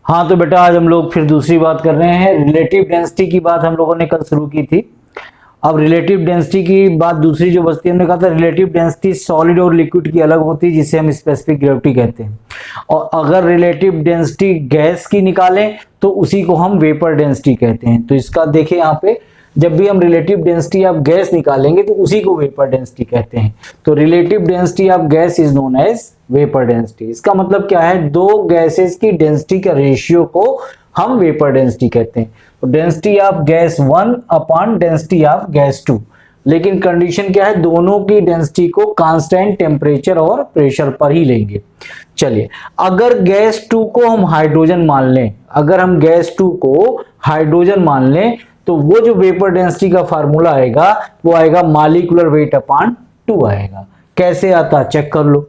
हाँ तो बेटा आज हम लोग फिर दूसरी बात कर रहे हैं। रिलेटिव डेंसिटी की बात हम लोगों ने कल शुरू की थी। अब रिलेटिव डेंसिटी की बात दूसरी जो बचती है, हमने कहा था रिलेटिव डेंसिटी सॉलिड और लिक्विड की अलग होती है जिसे हम स्पेसिफिक ग्रेविटी कहते हैं। और अगर रिलेटिव डेंसिटी गैस की निकालें तो उसी को हम वेपर डेंसिटी कहते हैं। तो इसका देखिए यहाँ पे, जब भी हम रिलेटिव डेंसिटी ऑफ गैस निकालेंगे तो उसी को वेपर डेंसिटी कहते हैं। तो relative density of gas is known as vapour density. इसका मतलब क्या है, दो गैसेस की डेंसिटी का रेशियो को हम वेपर डेंसिटी कहते हैं। तो density of gas 1 upon density of gas 2। लेकिन कंडीशन क्या है, दोनों की डेंसिटी को कांस्टेंट टेम्परेचर और प्रेशर पर ही लेंगे। चलिए, अगर गैस 2 को हम हाइड्रोजन मान लें, अगर हम गैस 2 को हाइड्रोजन मान लें तो वो जो वेपर डेंसिटी का फार्मूला आएगा वो आएगा मॉलिक्यूलर वेट अपॉन 2 आएगा। कैसे आता चेक कर लो।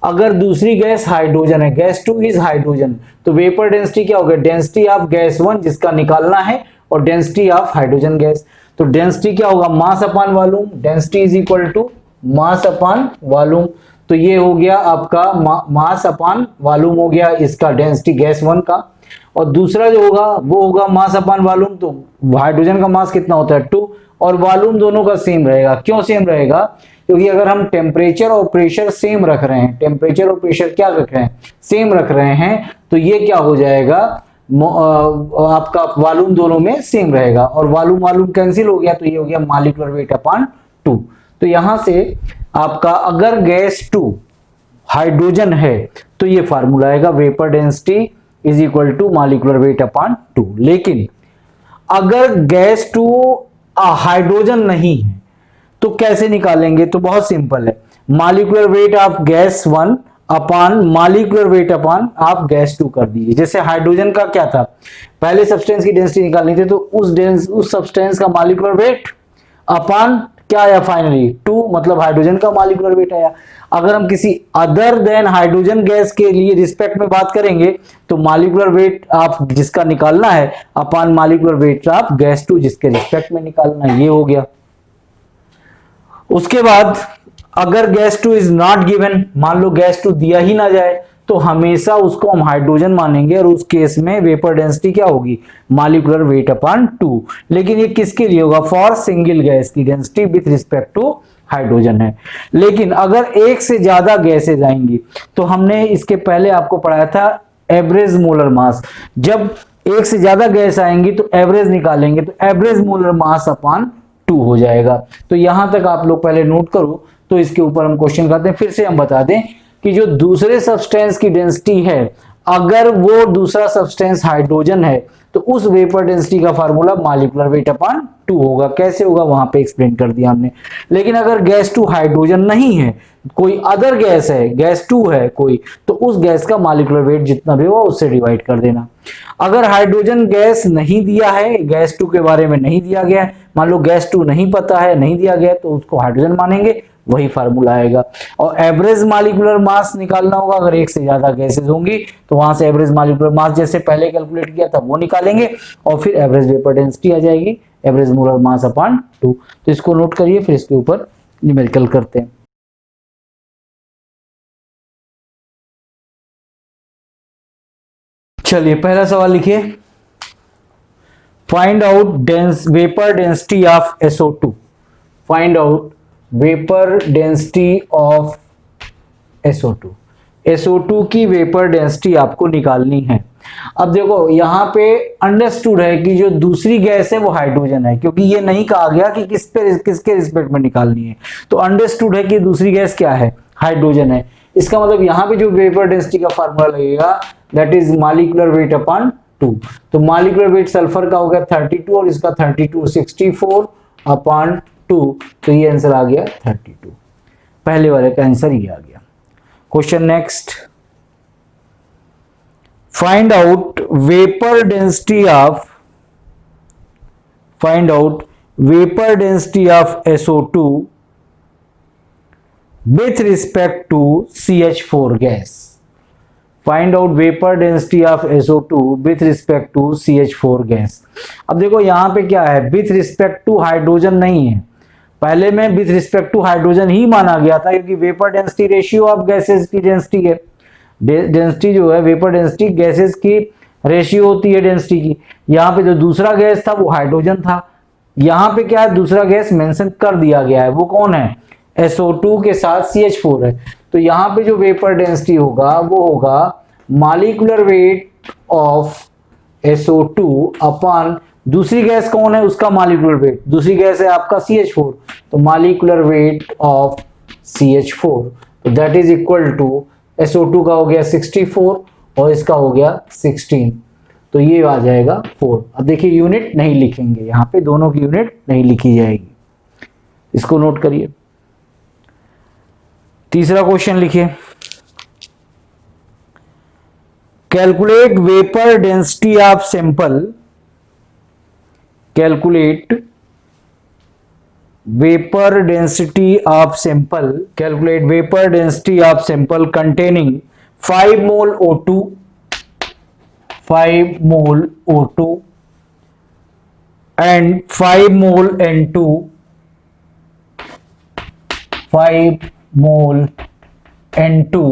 अगर दूसरी गैस हाइड्रोजन है, गैस 2 इज हाइड्रोजन, तो वेपर डेंसिटी क्या होगा, डेंसिटी ऑफ गैस 1 जिसका निकालना है और डेंसिटी ऑफ हाइड्रोजन गैस। तो डेंसिटी क्या होगा, mass upon volume. Density is equal to mass upon volume. तो ये हो गया आपका मास अपॉन वॉल्यूम हो गया इसका डेंसिटी गैस 1 का। और दूसरा जो होगा वो होगा मास अपॉन वॉल्यूम। तो हाइड्रोजन का मास कितना होता है 2, और वॉल्यूम दोनों का सेम रहेगा। क्यों सेम रहेगा, क्योंकि अगर हम टेम्परेचर और प्रेशर सेम रख रहे हैं, टेम्परेचर और प्रेशर क्या रख रहे हैं, सेम रख रहे हैं, तो ये क्या हो जाएगा, आपका वॉल्यूम दोनों में सेम रहेगा और वॉल्यूम वॉल्यूम कैंसिल हो गया, तो ये हो गया मॉलिक्यूलर वेट अपॉन 2। तो यहां से आपका अगर गैस 2 हाइड्रोजन है तो ये फार्मूला आएगा vapour density is equal to molecular weight upon 2। लेकिन अगर गैस 2 हाइड्रोजन नहीं है तो कैसे निकालेंगे, तो बहुत सिंपल है, molecular weight of gas 1 upon molecular weight upon of gas 2 कर दीजिए। जैसे हाइड्रोजन का क्या था, पहले सब्सटेंस की डेंसिटी निकालनी थी तो उस सब्सटेंस का मॉलिक्यूलर वेट अपॉन क्या आया फाइनली 2, मतलब हाइड्रोजन का मॉलिक्यूलर वेट आया। अगर हम किसी अदर देन हाइड्रोजन गैस के लिए रिस्पेक्ट में बात करेंगे तो मॉलिक्यूलर वेट आप जिसका निकालना है upon molecular weight of gas 2 जिसके रिस्पेक्ट में निकालना है, ये हो गया। उसके बाद अगर गैस 2 इज नॉट गिवन, मान लो गैस 2 दिया ही ना जाए, तो हमेशा उसको हम हाइड्रोजन मानेंगे और उस केस में वेपर डेंसिटी क्या होगी, मॉलिक्यूलर वेट अपॉन 2। लेकिन ये किसके लिए होगा, फॉर सिंगल गैस की density with respect to hydrogen है। लेकिन अगर एक से ज्यादा गैसेज आएंगी तो हमने इसके पहले आपको पढ़ाया था एवरेज मोलर मास। जब एक से ज्यादा गैस आएंगी तो एवरेज निकालेंगे तो एवरेज मोलर मास अपॉन 2 हो जाएगा। तो यहां तक आप लोग पहले नोट करो, तो इसके ऊपर हम क्वेश्चन करते हैं। फिर से हम बता दें कि जो दूसरे सब्सटेंस की डेंसिटी है, अगर वो दूसरा सब्सटेंस हाइड्रोजन है तो उस वेपर डेंसिटी का फार्मूला मॉलिक्यूलर वेट अपॉन 2 होगा। कैसे होगा वहां पे एक्सप्लेन कर दिया हमने। लेकिन अगर गैस 2 हाइड्रोजन नहीं है, कोई अदर गैस है, गैस 2 है कोई, तो उस गैस का मॉलिक्यूलर वेट जितना भी होगा उससे डिवाइड कर देना। अगर हाइड्रोजन गैस नहीं दिया है, गैस 2 के बारे में नहीं दिया गया है, मान लो गैस 2 नहीं पता है, नहीं दिया गया, तो उसको हाइड्रोजन मानेंगे, वही फार्मूला आएगा। और एवरेज मॉलिक्यूलर मास निकालना होगा, अगर एक से ज्यादा गैसेज होंगी तो वहां से एवरेज मॉलिक्यूलर मास जैसे पहले कैलकुलेट किया था वो निकालेंगे और फिर एवरेज वेपर डेंसिटी आ जाएगी, एवरेज मोलर मास अपॉन 2। तो इसको नोट करिए, फिर इसके ऊपर न्यूमेरिकल करते हैं। चलिए पहला सवाल लिखिए, find out vapour density of SO2। Find out vapour density of SO2। SO2 की वेपर डेंसिटी आपको निकालनी है। अब देखो यहाँ पे अंडरस्टूड है कि जो दूसरी गैस है वो हाइड्रोजन है, क्योंकि ये नहीं कहा गया कि किसके रिस्पेक्ट में निकालनी है। तो अंडरस्टूड है कि दूसरी गैस क्या है, हाइड्रोजन है। इसका मतलब यहाँ पे जो वेपर डेंसिटी का फार्मूला लगेगा that is molecular weight upon 2। तो मॉलिक्यूलर वेट सल्फर का हो गया 32 और इसका 32 64 अपॉन 2, तो ये आंसर आ गया 32। पहले वाले का आंसर ये आ गया। Question next, find out vapour density of SO2 with respect to CH4 gas। Find out vapour density of SO2 with respect to CH4 gas. अब देखो यहाँ पे क्या है, विथ रिस्पेक्ट टू हाइड्रोजन नहीं है, पहले में विथ रिस्पेक्ट टू हाइड्रोजन ही माना गया था, क्योंकि vapour density ratio of gases की डेंसिटी है। डेंसिटी जो है वेपर डेंसिटी गैसेस की रेशियो होती है डेंसिटी की। यहाँ पे जो दूसरा गैस था वो हाइड्रोजन था, यहाँ पे क्या है, दूसरा गैस मेंशन कर दिया गया है, वो कौन है, SO2 के साथ CH4 है। तो यहाँ पे जो वेपर डेंसिटी होगा वो होगा molecular weight of SO2 upon दूसरी गैस कौन है, उसका मॉलिक्यूलर वेट, दूसरी गैस है आपका CH4, तो मॉलिक्यूलर वेट ऑफ CH4, तो that is equal to SO2 का हो गया 64 और इसका हो गया 16, तो ये आ जाएगा 4। अब देखिए यूनिट नहीं लिखेंगे यहाँ पे, दोनों की यूनिट नहीं लिखी जाएगी, इसको नोट करिए। तीसरा क्वेश्चन लिखिए, calculate vapour density of sample, calculate vapour density of sample, calculate vapour density of sample containing 5 mole O2, 5 mole O2 and 5 mole N2, 5 mole N2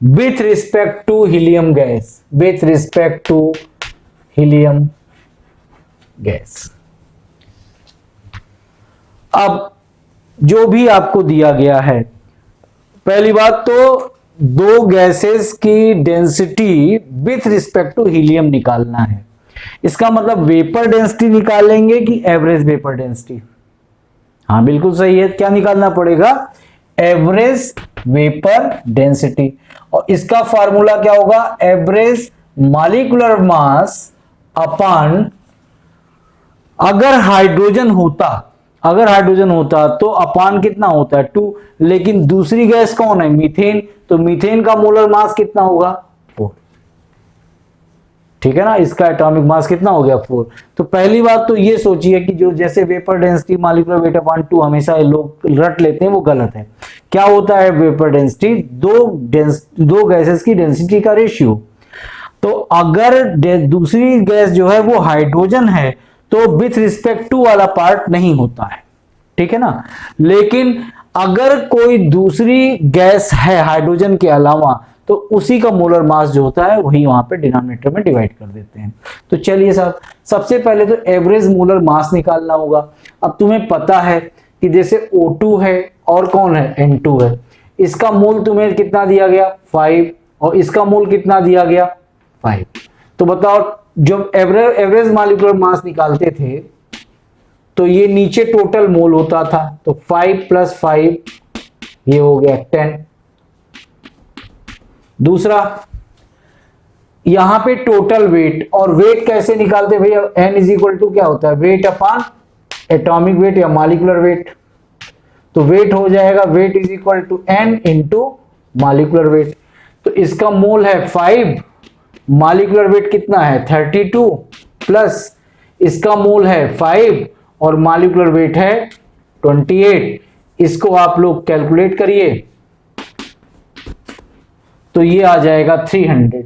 with respect to helium gas, with respect to helium gas। अब जो भी आपको दिया गया है, पहली बात तो दो गैसेस की density with respect to helium निकालना है। इसका मतलब वेपर डेंसिटी निकालेंगे कि एवरेज वेपर डेंसिटी? हाँ बिल्कुल सही है, क्या निकालना पड़ेगा, एवरेज वेपर डेंसिटी। और इसका फॉर्मूला क्या होगा, एवरेज मॉलिक्यूलर मास अपॉन, अगर हाइड्रोजन होता तो अपान कितना होता है 2, लेकिन दूसरी गैस कौन है, मीथेन, तो मीथेन का मोलर मास कितना होगा 4, ठीक है ना, इसका एटॉमिक मास कितना हो गया 4। तो पहली बात तो ये सोचिए कि जो जैसे vapour density molecular weight upon 2 हमेशा लोग रट लेते हैं, वो गलत है। क्या होता है वेपर डेंसिटी, दो गैसेस की डेंसिटी का रेशियो। तो अगर दूसरी गैस जो है वो हाइड्रोजन है तो विथ रिस्पेक्ट टू वाला पार्ट नहीं होता है, ठीक है ना। लेकिन अगर कोई दूसरी गैस है हाइड्रोजन के अलावा तो उसी का मोलर मास जो होता है वही वहां पे डिनोमिनेटर में डिवाइड कर देते हैं। तो चलिए साहब, सबसे पहले तो एवरेज मोलर मास निकालना होगा। अब तुम्हें पता है कि जैसे O2 है और कौन है N2 है, इसका मोल तुम्हें कितना दिया गया 5 और इसका मोल कितना दिया गया 5। तो बताओ जब एवरेज मॉलिक्यूलर मास निकालते थे तो ये नीचे टोटल मोल होता था, तो 5 + 5 ये हो गया 10। दूसरा यहां पे टोटल वेट, और वेट कैसे निकालते भैया, N = क्या होता है, वेट अपॉन एटॉमिक वेट या मॉलिक्यूलर वेट। तो वेट हो जाएगा वेट = N × मॉलिक्यूलर वेट। तो इसका मोल है 5, मॉलिक्यूलर वेट कितना है 32 प्लस इसका मोल है 5 और मॉलिक्यूलर वेट है 28। इसको आप लोग कैलकुलेट करिए तो ये आ जाएगा 300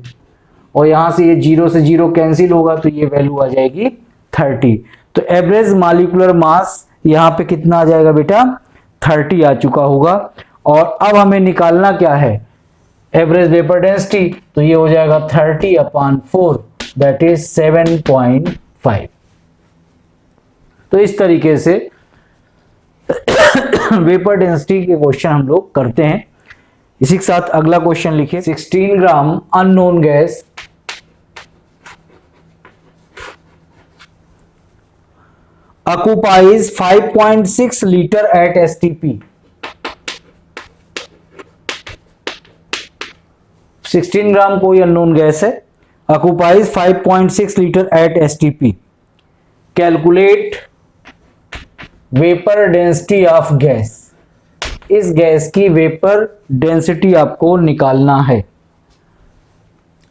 और यहां से ये 0 से 0 कैंसिल होगा तो ये वैल्यू आ जाएगी 30। तो एवरेज मॉलिक्यूलर मास यहां पे कितना आ जाएगा बेटा 30 आ चुका होगा। और अब हमें निकालना क्या है एवरेज वेपर डेंसिटी, तो ये हो जाएगा 30/4 दैट इज 7.5। तो इस तरीके से वेपर डेंसिटी के क्वेश्चन हम लोग करते हैं। इसी के साथ अगला क्वेश्चन लिखिए, 16 gram unknown gas occupies 5.6 liter at STP। 16 gram कोई अननोन गैस है, occupies 5.6 liter at STP। Calculate vapour density of gas, इस गैस की वेपर डेंसिटी आपको निकालना है।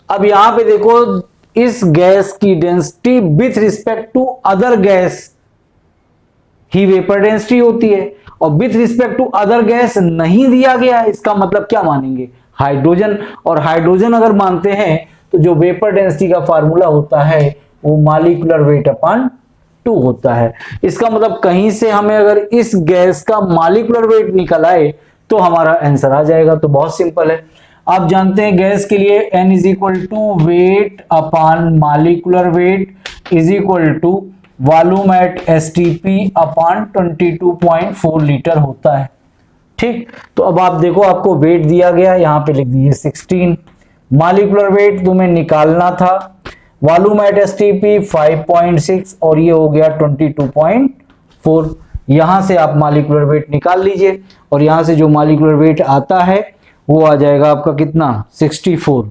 अब यहां पे देखो इस गैस की density with respect to other gas ही वेपर डेंसिटी होती है, और with respect to other gas नहीं दिया गया है, इसका मतलब क्या मानेंगे हाइड्रोजन। और हाइड्रोजन अगर मानते हैं तो जो वेपर डेंसिटी का फार्मूला होता है वो मॉलिक्यूलर वेट अपॉन 2 होता है। इसका मतलब कहीं से हमें अगर इस गैस का मॉलिक्यूलर वेट निकल आए तो हमारा आंसर आ जाएगा। तो बहुत सिंपल है, आप जानते हैं गैस के लिए n is equal to weight upon molecular weight is equal to volume at STP upon 22.4 litre होता है। ठीक, तो अब आप देखो, आपको वेट दिया गया, यहाँ पे लिख दीजिए 16, मॉलिक्यूलर वेट तुम्हें निकालना था, वॉल्यूम एट एसटीपी 5.6 और ये हो गया 22.4। यहां से आप मॉलिक्यूलर वेट निकाल लीजिए और यहां से जो मॉलिक्यूलर वेट आता है वो आ जाएगा आपका कितना, 64।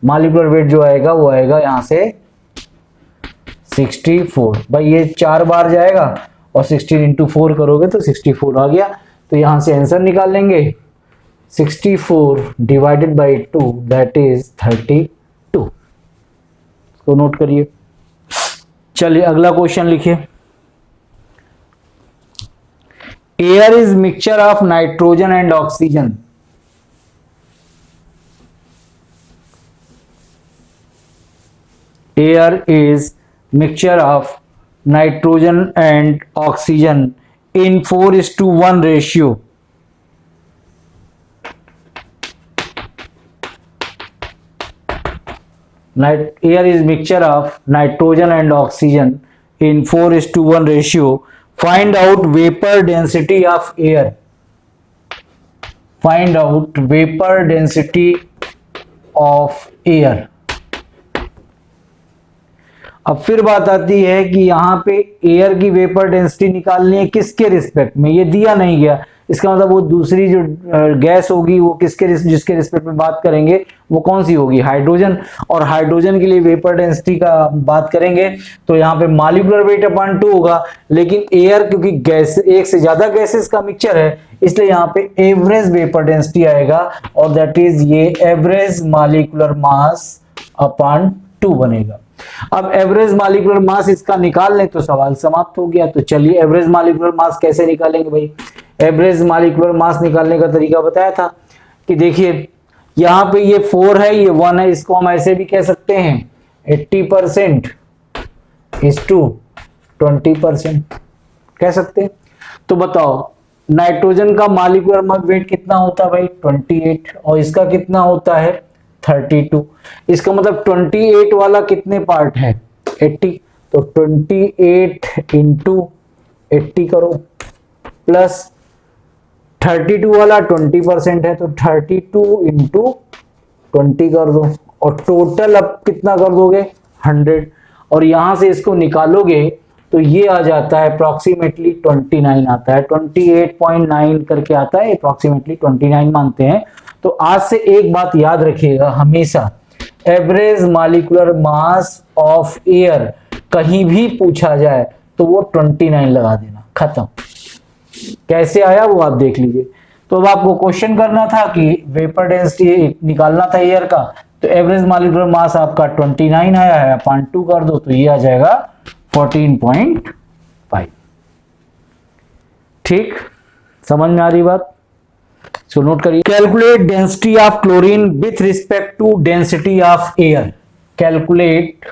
मॉलिक्यूलर वेट जो आएगा वो आएगा यहां से 64। भाई ये 4 बार जाएगा और 16 इंटू 4 करोगे तो 64 आ गया। तो यहां से आंसर निकाल लेंगे, 64 डिवाइडेड बाई 2 दैट इज 32। इसको नोट करिए। चलिए अगला क्वेश्चन लिखिए। Air is mixture of nitrogen and oxygen. Air is mixture of nitrogen and oxygen in 4:1 ratio. Air is mixture of nitrogen and oxygen in 4:1 ratio. Find out vapor density of air. Find out vapor density of air. अब फिर बात आती है कि यहाँ पे air की vapour density निकालनी है, किसके रिस्पेक्ट में, ये दिया नहीं गया। इसका मतलब वो दूसरी जो गैस होगी वो जिसके रिस्पेक्ट में बात करेंगे वो कौन सी होगी, हाइड्रोजन। और हाइड्रोजन के लिए वेपर डेंसिटी का बात करेंगे तो यहाँ पे मॉलिक्यूलर वेट अपॉन 2 होगा, लेकिन एयर क्योंकि गैस एक से ज्यादा गैसेस का मिक्सचर है इसलिए यहाँ पे एवरेज वेपर डेंसिटी आएगा और दैट इज ये एवरेज मॉलिक्यूलर मास अपॉन 2 बनेगा। अब एवरेज मॉलिक्यूलर मास इसका निकाल लें तो सवाल समाप्त हो गया। तो चलिए एवरेज मॉलिक्यूलर मास कैसे निकालेंगे भाई। एवरेज मॉलिक्यूलर मास निकालने का तरीका बताया था कि देखिए यहाँ पे ये 4 है, ये 1 है, इसको हम ऐसे भी कह सकते हैं 80% इज टू 20% कह सकते हैं। तो बताओ नाइट्रोजन का मॉलिक्यूलर वेट कितना होता है भाई, 28, और इसका कितना होता है 32। इसका मतलब 28 वाला कितने पार्ट है, 80, तो 28 इंटू 80 करो, प्लस 32 वाला 20% है तो 32 इंटू 20 कर दो, और टोटल अब कितना कर दोगे 100, और यहां से इसको निकालोगे तो ये आ जाता है अप्रोक्सीमेटली 29 आता है, 28.9 करके आता है, अप्रोक्सीमेटली 29 मानते हैं। तो आज से एक बात याद रखिएगा हमेशा, average molecular mass of air कहीं भी पूछा जाए तो वो 29 लगा देना, खत्म। कैसे आया वो आप देख लीजिए। तो अब आपको क्वेश्चन करना था कि वेपर डेंसिटी निकालना था एयर का, तो एवरेज मॉलिक्यूलर मास आपका 29 आया है, अपॉन 2 कर दो तो ये आ जाएगा 14.5। ठीक, समझ में आ रही बात। सो नोट करिए, calculate density of chlorine with respect to density of air. Calculate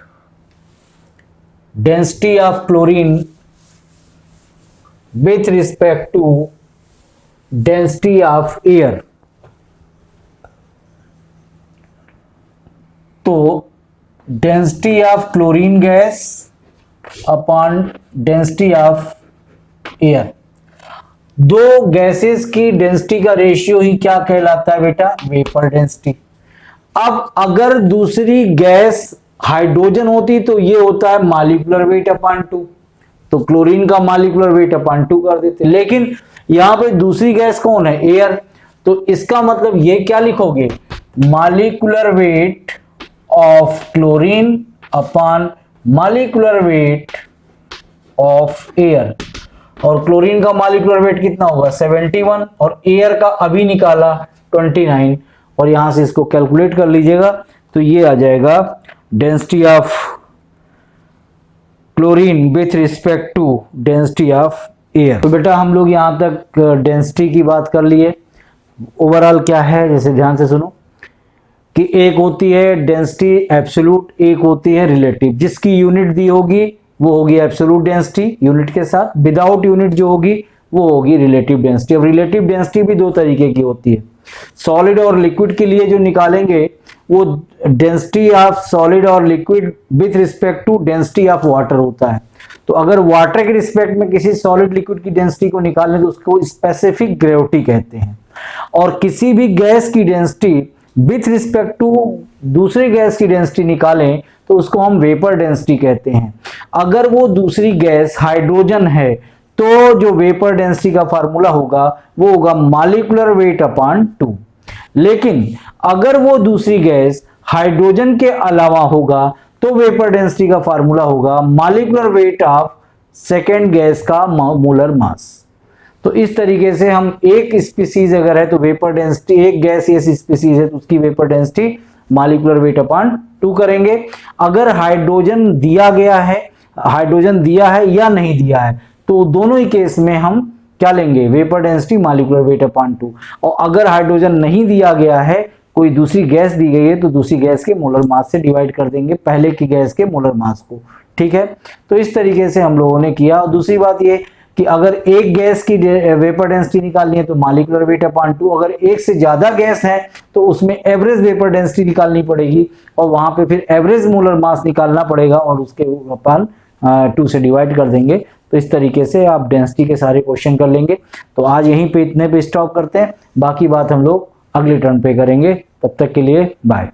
density of chlorine with respect to density of air. तो density of chlorine gas upon density of air, दो गैसेस की डेंसिटी का ratio ही क्या कहलाता है बेटा, vapour density. अब अगर दूसरी गैस हाइड्रोजन होती तो ये होता है मॉलिक्यूलर वेट अपॉन 2, तो क्लोरीन का मॉलिक्यूलर वेट अपॉन 2 कर देते, लेकिन यहां पे दूसरी गैस कौन है, एयर। तो इसका मतलब ये क्या लिखोगे, molecular weight of chlorine upon molecular weight of air. और क्लोरीन का मॉलिक्यूलर वेट कितना होगा 71, और एयर का अभी निकाला 29, और यहां से इसको कैलकुलेट कर लीजिएगा तो ये आ जाएगा density of chlorine with respect to density of air. तो बेटा हम लोग यहां तक डेंसिटी की बात कर लिए। ओवरऑल क्या है, जैसे ध्यान से सुनो कि एक होती है डेंसिटी एब्सोल्यूट, एक होती है रिलेटिव। जिसकी यूनिट दी होगी वो होगी एब्सोल्यूट डेंसिटी यूनिट के साथ, विदाउट यूनिट जो होगी वो होगी रिलेटिव डेंसिटी। अब रिलेटिव डेंसिटी भी दो तरीके की होती है, सॉलिड और लिक्विड के लिए जो निकालेंगे वो डेंसिटी ऑफ सॉलिड और liquid with respect to density of water होता है। तो अगर वाटर के रिस्पेक्ट में किसी सॉलिड लिक्विड की डेंसिटी को निकालें तो उसको स्पेसिफिक ग्रेविटी कहते हैं। और किसी भी गैस की डेंसिटी विथ रिस्पेक्ट टू दूसरी गैस की डेंसिटी निकालें तो उसको हम वेपर डेंसिटी कहते हैं। अगर वो दूसरी गैस हाइड्रोजन है तो जो वेपर डेंसिटी का फार्मूला होगा वो होगा मॉलिक्यूलर वेट अपॉन 2। लेकिन अगर वो दूसरी गैस हाइड्रोजन के अलावा होगा तो वेपर डेंसिटी का फार्मूला होगा molecular weight of second gas का मोलर मास। तो इस तरीके से हम एक स्पीसीज अगर है तो वेपर डेंसिटी, एक गैसियस स्पीसीज है तो उसकी vapour density molecular weight upon 2 करेंगे। अगर हाइड्रोजन दिया गया है, हाइड्रोजन दिया है या नहीं दिया है तो दोनों ही केस में हम क्या लेंगे, vapour density molecular weight upon 2। और अगर हाइड्रोजन नहीं दिया गया है, कोई दूसरी गैस दी गई है तो दूसरी गैस के मोलर मास से डिवाइड कर देंगे पहले की गैस के मोलर मास को। ठीक है, तो इस तरीके से हम लोगों ने किया। और दूसरी बात ये कि अगर एक गैस की वेपर डेंसिटी निकालनी है तो मॉलिक्यूलर वेट अपॉन 2, अगर एक से ज्यादा गैस है तो उसमें एवरेज वेपर डेंसिटी निकालनी पड़ेगी और वहां पे फिर एवरेज मोलर मास निकालना पड़ेगा और उसके अपन 2 से डिवाइड कर देंगे। तो इस तरीके से आप डेंसिटी के सारे क्वेश्चन कर लेंगे। तो आज यहीं पे इतने पे स्टॉप करते हैं, बाकी बात हम लोग अगले टर्न पे करेंगे। तब तक के लिए बाय।